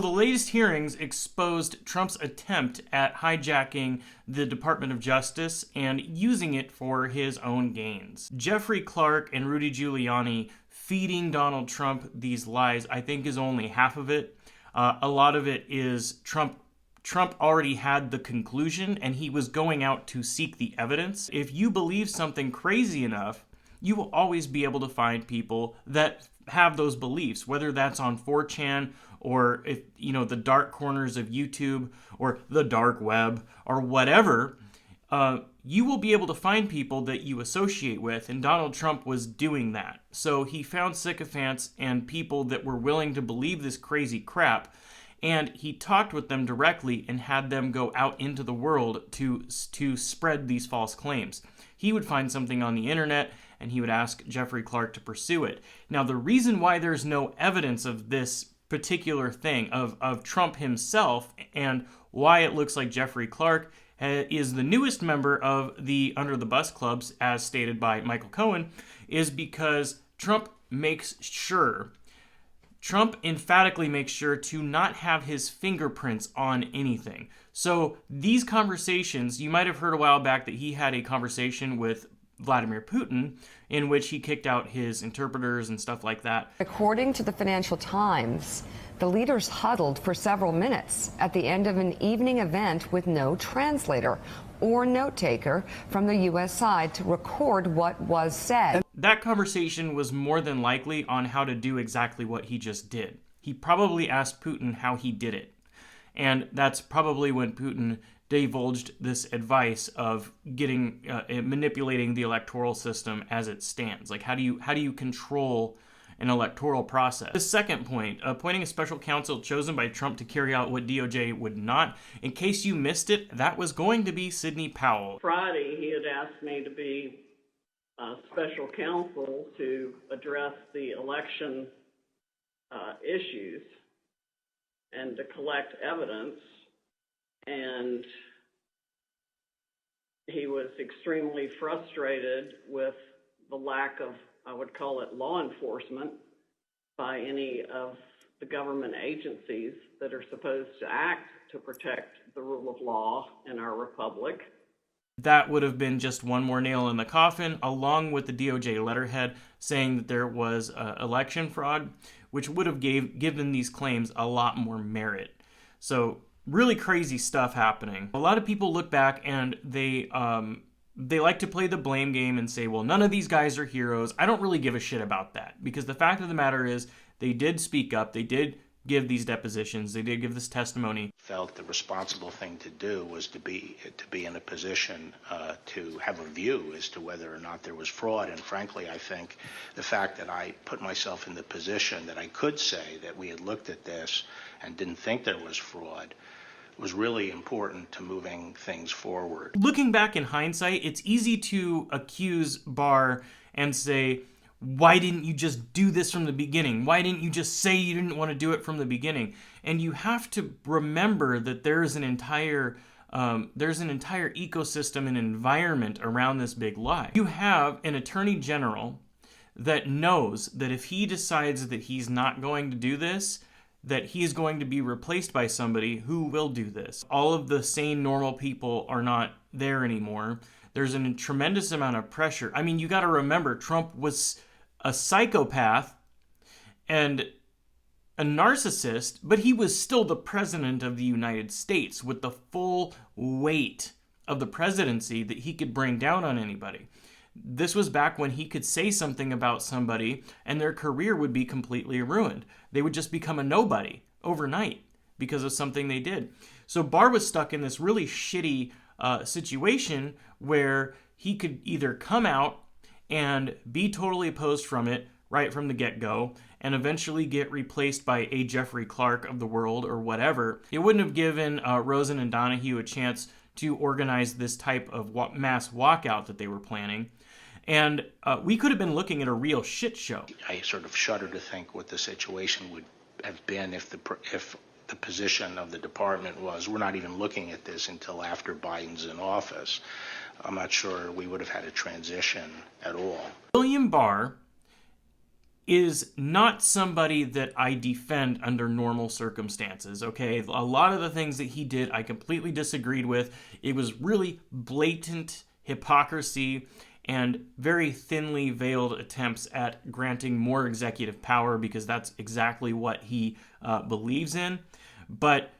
The latest hearings exposed Trump's attempt at hijacking the Department of Justice and using it for his own gains. Jeffrey Clark and Rudy Giuliani feeding Donald Trump these lies, I think, is only half of it. A lot of it is Trump already had the conclusion and he was going out to seek the evidence. If you believe something crazy enough, you will always be able to find people that have those beliefs, whether that's on 4chan or if the dark corners of YouTube or the dark web or whatever. You will be able to find people that you associate with, and Donald Trump was doing that. So he found sycophants and people that were willing to believe this crazy crap, and he talked with them directly and had them go out into the world to spread these false claims. He would find something on the internet and he would ask Jeffrey Clark to pursue it. Now, the reason why there's no evidence of this particular thing, of Trump himself, and why it looks like Jeffrey Clark is the newest member of the Under the Bus clubs, as stated by Michael Cohen, is because Trump emphatically makes sure to not have his fingerprints on anything. So these conversations, you might have heard a while back that he had a conversation with Vladimir Putin in which he kicked out his interpreters and stuff like that. According to the Financial Times, the leaders huddled for several minutes at the end of an evening event with no translator or note taker from the U.S. side to record what was said. That conversation was more than likely on how to do exactly what he just did. He probably asked Putin how he did it. And that's probably when Putin divulged this advice of manipulating the electoral system as it stands. Like, how do you control an electoral process? The second point, appointing a special counsel chosen by Trump to carry out what DOJ would not. In case you missed it, that was going to be Sidney Powell. Friday, he had asked me to be special counsel to address the election issues and to collect evidence, and he was extremely frustrated with the lack of, I would call it, law enforcement by any of the government agencies that are supposed to act to protect the rule of law in our republic. That would have been just one more nail in the coffin, along with the DOJ letterhead saying that there was election fraud, which would have given these claims a lot more merit. So really crazy stuff happening. A lot of people look back and they like to play the blame game and say, well, none of these guys are heroes. I don't really give a shit about that, because the fact of the matter is they did speak up. They did give these depositions. They did give this testimony. Felt the responsible thing to do was to be in a position to have a view as to whether or not there was fraud. And frankly, I think the fact that I put myself in the position that I could say that we had looked at this and didn't think there was fraud was really important to moving things forward. Looking back in hindsight, it's easy to accuse Barr and say, why didn't you just do this from the beginning? Why didn't you just say you didn't want to do it from the beginning? And you have to remember that there's an entire ecosystem and environment around this big lie. You have an attorney general that knows that if he decides that he's not going to do this, that he is going to be replaced by somebody who will do this. All of the sane, normal people are not there anymore. There's a tremendous amount of pressure. I mean, you got to remember, Trump was a psychopath and a narcissist, but he was still the president of the United States with the full weight of the presidency that he could bring down on anybody. This was back when he could say something about somebody and their career would be completely ruined. They would just become a nobody overnight because of something they did. So Barr was stuck in this really shitty situation where he could either come out and be totally opposed from it right from the get-go and eventually get replaced by a Jeffrey Clark of the world or whatever. It wouldn't have given Rosen and Donahue a chance to organize this type of mass walkout that they were planning. And we could have been looking at a real shit show. I sort of shudder to think what the situation would have been if the position of the department was, we're not even looking at this until after Biden's in office. I'm not sure we would have had a transition at all. William Barr is not somebody that I defend under normal circumstances, okay? A lot of the things that he did, I completely disagreed with. It was really blatant hypocrisy and very thinly veiled attempts at granting more executive power, because that's exactly what he believes in. But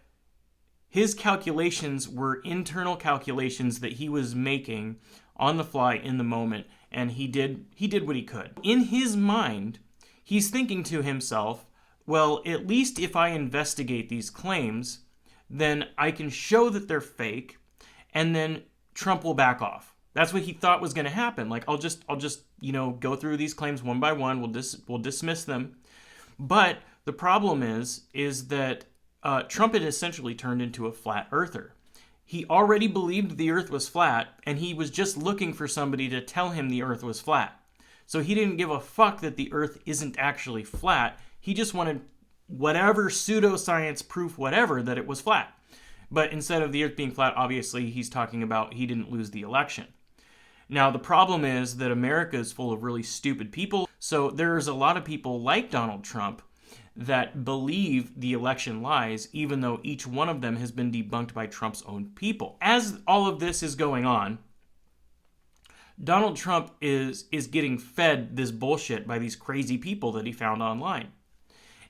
his calculations were internal calculations that he was making on the fly in the moment, and he did what he could. In his mind, he's thinking to himself, well, at least if I investigate these claims, then I can show that they're fake, and then Trump will back off. That's what he thought was going to happen. Like, I'll just go through these claims one by one. We'll dismiss them. But the problem is that Trump had essentially turned into a flat earther. He already believed the earth was flat, and he was just looking for somebody to tell him the earth was flat. So he didn't give a fuck that the earth isn't actually flat. He just wanted whatever pseudoscience proof, whatever, that it was flat. But instead of the earth being flat, obviously he's talking about he didn't lose the election. Now, the problem is that America is full of really stupid people. So there's a lot of people like Donald Trump that believe the election lies, even though each one of them has been debunked by Trump's own people. As all of this is going on, Donald Trump is getting fed this bullshit by these crazy people that he found online.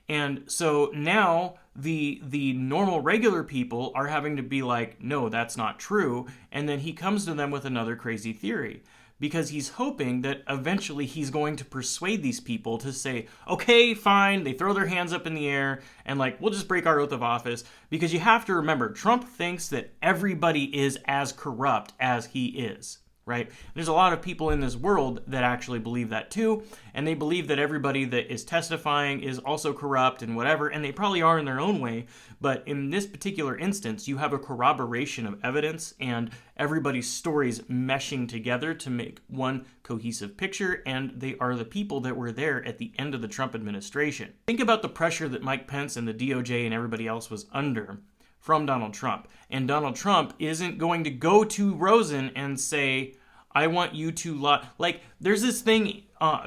And so now the normal regular people are having to be like, no, that's not true. And then he comes to them with another crazy theory, because he's hoping that eventually he's going to persuade these people to say, okay, fine. They throw their hands up in the air and like, we'll just break our oath of office. Because you have to remember, Trump thinks that everybody is as corrupt as he is. Right? There's a lot of people in this world that actually believe that too, and they believe that everybody that is testifying is also corrupt and whatever, and they probably are in their own way, but in this particular instance, you have a corroboration of evidence and everybody's stories meshing together to make one cohesive picture, and they are the people that were there at the end of the Trump administration. Think about the pressure that Mike Pence and the DOJ and everybody else was under from Donald Trump. And Donald Trump isn't going to go to Rosen and say, I want you to lie. Like, there's this thing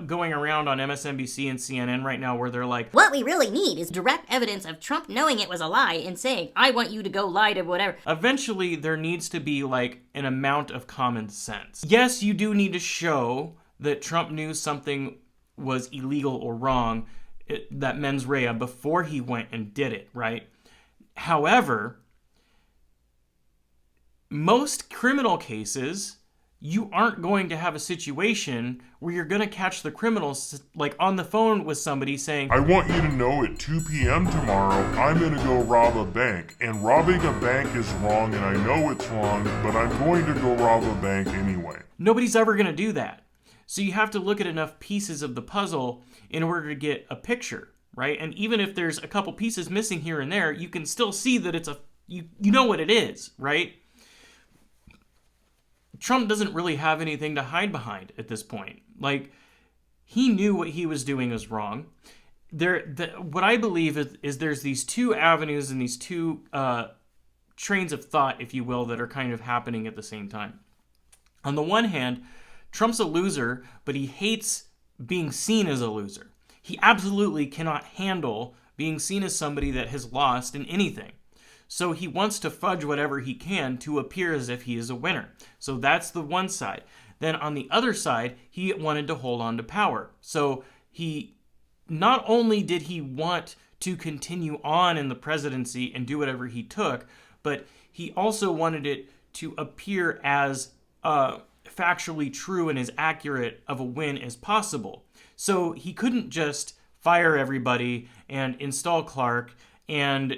going around on MSNBC and CNN right now where they're like, what we really need is direct evidence of Trump knowing it was a lie and saying, I want you to go lie to whatever. Eventually, there needs to be like an amount of common sense. Yes, you do need to show that Trump knew something was illegal or wrong, that mens rea, before he went and did it, right? However, most criminal cases, you aren't going to have a situation where you're going to catch the criminals like on the phone with somebody saying, I want you to know at 2 p.m. tomorrow, I'm going to go rob a bank. And robbing a bank is wrong, and I know it's wrong, but I'm going to go rob a bank anyway. Nobody's ever going to do that. So you have to look at enough pieces of the puzzle in order to get a picture. Right? And even if there's a couple pieces missing here and there, you can still see that it's you know what it is, right? Trump doesn't really have anything to hide behind at this point. Like, he knew what he was doing was wrong. What I believe is there's these two avenues and these two trains of thought, if you will, that are kind of happening at the same time. On the one hand, Trump's a loser, but he hates being seen as a loser. He absolutely cannot handle being seen as somebody that has lost in anything. So he wants to fudge whatever he can to appear as if he is a winner. So that's the one side. Then on the other side, he wanted to hold on to power. So he not only did he want to continue on in the presidency and do whatever he took, but he also wanted it to appear as factually true and as accurate of a win as possible. So he couldn't just fire everybody and install Clark and,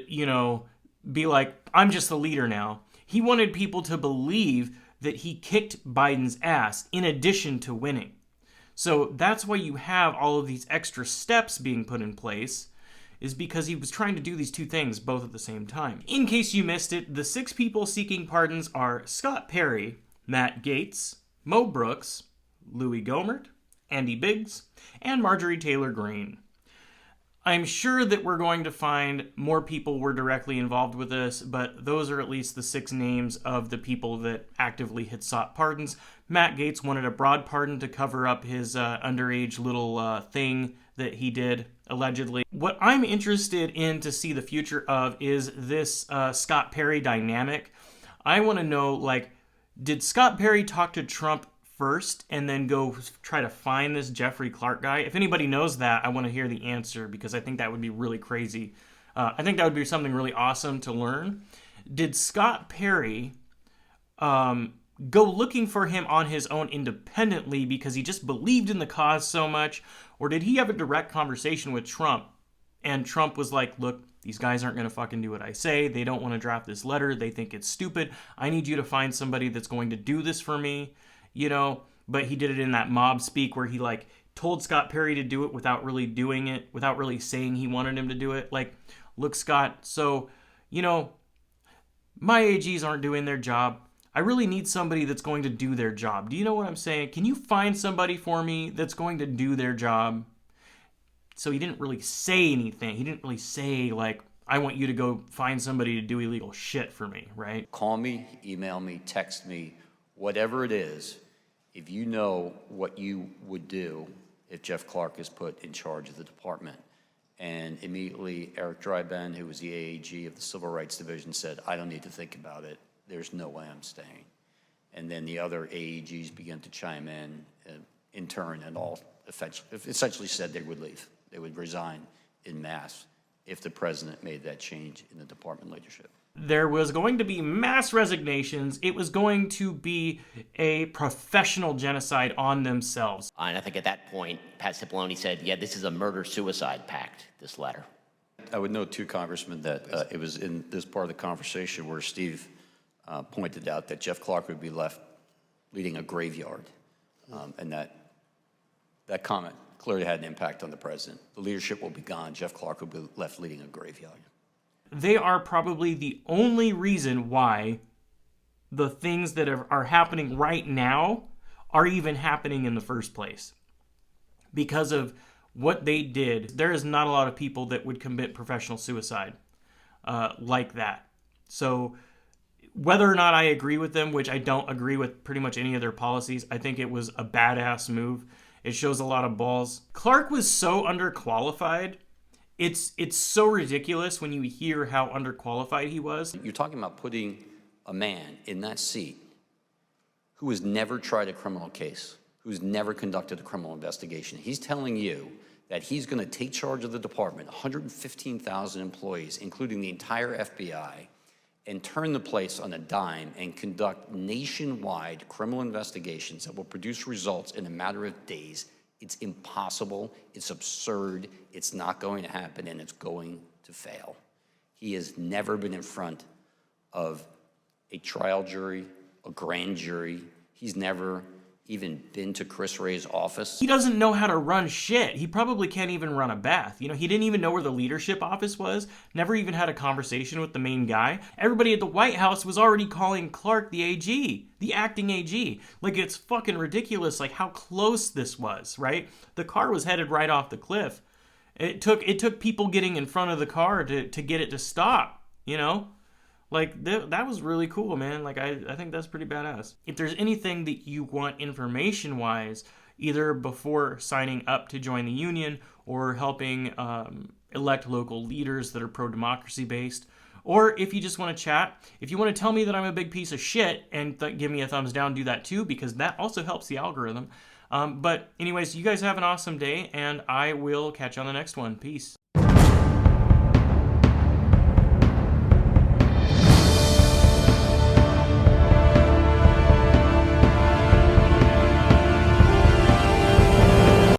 be like, I'm just the leader now. He wanted people to believe that he kicked Biden's ass in addition to winning. So that's why you have all of these extra steps being put in place, is because he was trying to do these two things both at the same time. In case you missed it, the 6 people seeking pardons are Scott Perry, Matt Gaetz, Mo Brooks, Louis Gohmert, Andy Biggs, and Marjorie Taylor Greene. I'm sure that we're going to find more people were directly involved with this, but those are at least the 6 names of the people that actively had sought pardons. Matt Gaetz wanted a broad pardon to cover up his underage little thing that he did, allegedly. What I'm interested in to see the future of is this Scott Perry dynamic. I want to know, like, did Scott Perry talk to Trump first and then go try to find this Jeffrey Clark guy? If anybody knows that, I want to hear the answer, because I think that would be really crazy. I think that would be something really awesome to learn. Did Scott Perry go looking for him on his own independently because he just believed in the cause so much? Or did he have a direct conversation with Trump? And Trump was like, look, these guys aren't going to fucking do what I say. They don't want to draft this letter. They think it's stupid. I need you to find somebody that's going to do this for me, you know? But he did it in that mob speak where he, like, told Scott Perry to do it without really doing it, without really saying he wanted him to do it. Like, look, Scott, so, you know, my AGs aren't doing their job. I really need somebody that's going to do their job. Do you know what I'm saying? Can you find somebody for me that's going to do their job? So he didn't really say anything. He didn't really say, like, I want you to go find somebody to do illegal shit for me, right? Call me, email me, text me, whatever it is. If you know what you would do if Jeff Clark is put in charge of the department. And immediately Eric Dryben, who was the AAG of the Civil Rights Division, said, I don't need to think about it. There's no way I'm staying. And then the other AAGs began to chime in turn, and all essentially said they would leave. They would resign en masse if the president made that change in the department leadership. There was going to be mass resignations. It was going to be a professional genocide on themselves. And I think at that point, Pat Cipollone said, yeah, this is a murder-suicide pact, this letter. I would note, too, Congressman, that it was in this part of the conversation where Steve pointed out that Jeff Clark would be left leading a graveyard, and that comment clearly had an impact on the president. The leadership will be gone. Jeff Clark will be left leading a graveyard. They are probably the only reason why the things that are happening right now are even happening in the first place. Because of what they did, there is not a lot of people that would commit professional suicide like that. So whether or not I agree with them, which I don't agree with pretty much any of their policies, I think it was a badass move. It shows a lot of balls. Clark was so underqualified. It's so ridiculous when you hear how underqualified he was. You're talking about putting a man in that seat who has never tried a criminal case, who's never conducted a criminal investigation. He's telling you that he's going to take charge of the department, 115,000 employees, including the entire FBI, and turn the place on a dime and conduct nationwide criminal investigations that will produce results in a matter of days. It's impossible, it's absurd, it's not going to happen, and it's going to fail. He has never been in front of a trial jury, a grand jury. He's never even been to Chris Wray's office. He doesn't know how to run shit. He probably can't even run a bath. You know, he didn't even know where the leadership office was, never even had a conversation with the main guy. Everybody at the White House was already calling Clark the AG, the acting AG. Like, it's fucking ridiculous, like, how close this was, right? The car was headed right off the cliff. It took people getting in front of the car to get it to stop, you know? Like, that was really cool, man. Like, I think that's pretty badass. If there's anything that you want information-wise, either before signing up to join the union or helping elect local leaders that are pro-democracy based, or if you just want to chat, if you want to tell me that I'm a big piece of shit and give me a thumbs down, do that too, because that also helps the algorithm. But anyways, you guys have an awesome day, and I will catch you on the next one. Peace.